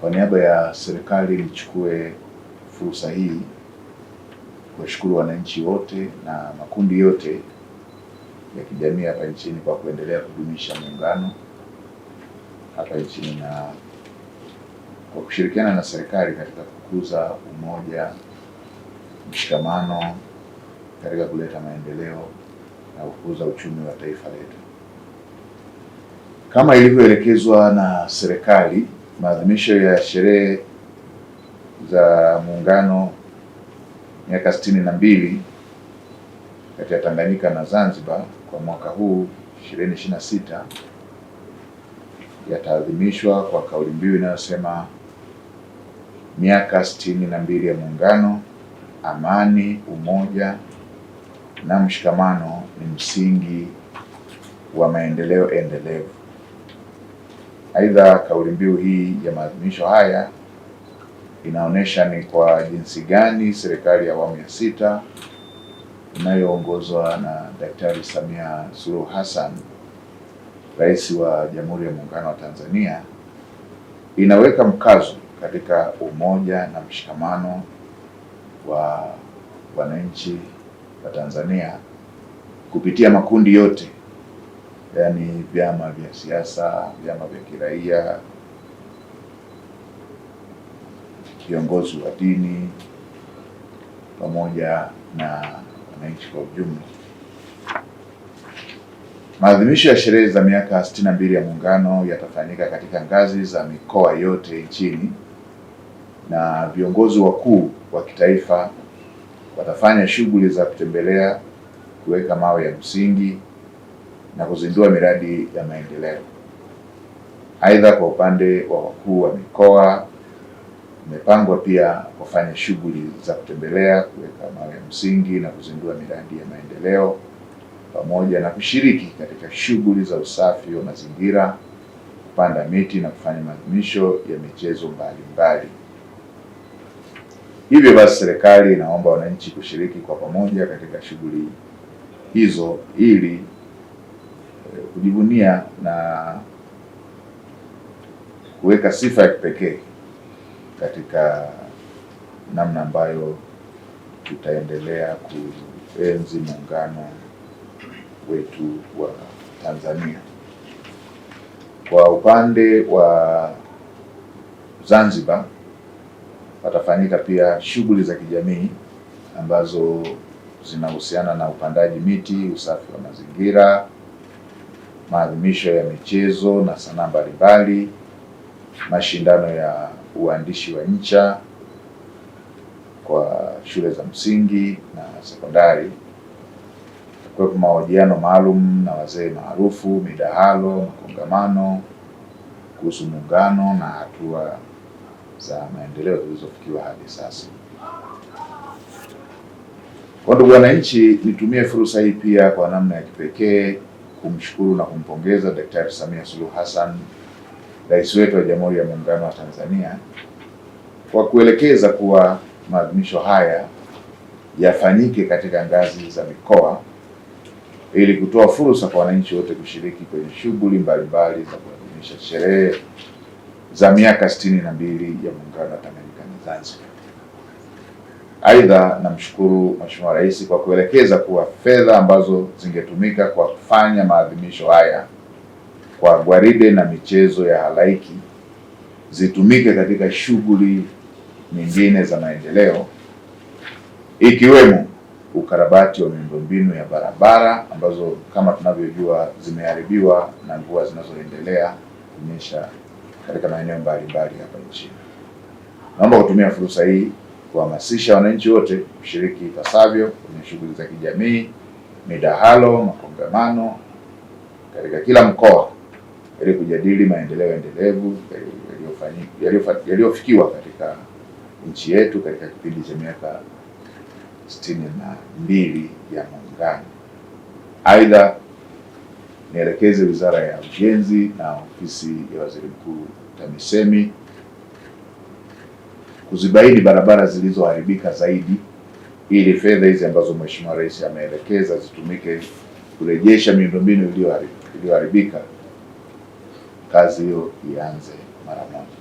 Kwa niaba ya serikali nichukue fursa hii kuwashukuru wananchi wote na makundi yote ya kijamii hapa nchini kwa kuendelea kudumisha muungano hapa nchini na kwa kushirikiana na serikali katika kukuza umoja, mshikamano katika kuleta maendeleo na kukuza uchumi wa taifa letu. Kama ilivyoelekezwa na serikali, maadhimisho ya sherehe za Muungano miaka 62 kati ya Tanganyika na Zanzibar kwa mwaka huu 2026 yataadhimishwa kwa kauli mbiu inayosema miaka 62 ya Muungano, amani, umoja na mshikamano ni msingi wa maendeleo endelevu. Aidha, kauli mbiu hii ya maadhimisho haya inaonyesha ni kwa jinsi gani serikali ya awamu ya 6 inayoongozwa na Daktari Samia Suluhu Hassan, Rais wa Jamhuri ya Muungano wa Tanzania, inaweka mkazo katika umoja na mshikamano wa wananchi wa Tanzania kupitia makundi yote, yaani vyama vya siasa, vyama vya kiraia, viongozi wa dini pamoja na wananchi kwa ujumla. Maadhimisho ya sherehe za miaka 62 ya Muungano yatafanyika katika ngazi za mikoa yote nchini na viongozi wakuu wa kitaifa watafanya shughuli za kutembelea, kuweka mawe ya msingi na kuzindua miradi ya maendeleo. Aidha, kwa upande wa wakuu wa mikoa imepangwa pia kufanya shughuli za kutembelea, kuweka mawe ya msingi na kuzindua miradi ya maendeleo pamoja na kushiriki katika shughuli za usafi wa mazingira, kupanda miti na kufanya maadhimisho ya michezo mbalimbali. Hivyo basi, serikali inaomba wananchi kushiriki kwa pamoja katika shughuli hizo ili kujivunia na kuweka sifa ya kipekee katika namna ambayo tutaendelea kuenzi muungano wetu wa Tanzania. Kwa upande wa Zanzibar patafanyika pia shughuli za kijamii ambazo zinahusiana na upandaji miti, usafi wa mazingira, maadhimisho ya michezo na sanaa mbalimbali, mashindano ya uandishi wa insha kwa shule za msingi na sekondari, kwa mahojiano maalum na wazee maarufu, midahalo, makongamano kuhusu muungano na hatua za maendeleo zilizofikiwa hadi sasa. Kwa ndugu wananchi, nitumie fursa hii pia kwa namna ya kipekee kumshukuru na kumpongeza Daktari Samia Suluhu Hassan, Rais wetu wa Jamhuri ya Muungano wa Tanzania, kwa kuelekeza kuwa maadhimisho haya yafanyike katika ngazi za mikoa ili kutoa fursa kwa wananchi wote kushiriki kwenye shughuli mbalimbali za kuadhimisha sherehe za miaka 62 ya Muungano wa Tanganyika na Zanzibar. Aidha, namshukuru Mheshimiwa Rais kwa kuelekeza kuwa fedha ambazo zingetumika kwa kufanya maadhimisho haya kwa gwaride na michezo ya halaiki zitumike katika shughuli nyingine za maendeleo, ikiwemo ukarabati wa miundombinu ya barabara ambazo kama tunavyojua zimeharibiwa na mvua zinazoendelea kunyesha katika maeneo mbalimbali hapa nchini. Naomba kutumia fursa hii kuhamasisha wananchi wote kushiriki ipasavyo kwenye shughuli za kijamii, midahalo, makongamano katika kila mkoa ili kujadili maendeleo endelevu yaliyofikiwa katika nchi yetu katika kipindi cha miaka 62 ya Muungano. Aidha, nielekeze Wizara ya Ujenzi na Ofisi ya Waziri Mkuu TAMISEMI kuzibaini barabara zilizoharibika zaidi ili fedha hizi ambazo Mheshimiwa Rais ameelekeza zitumike kurejesha miundombinu iliyoharibika, kazi hiyo ianze mara moja.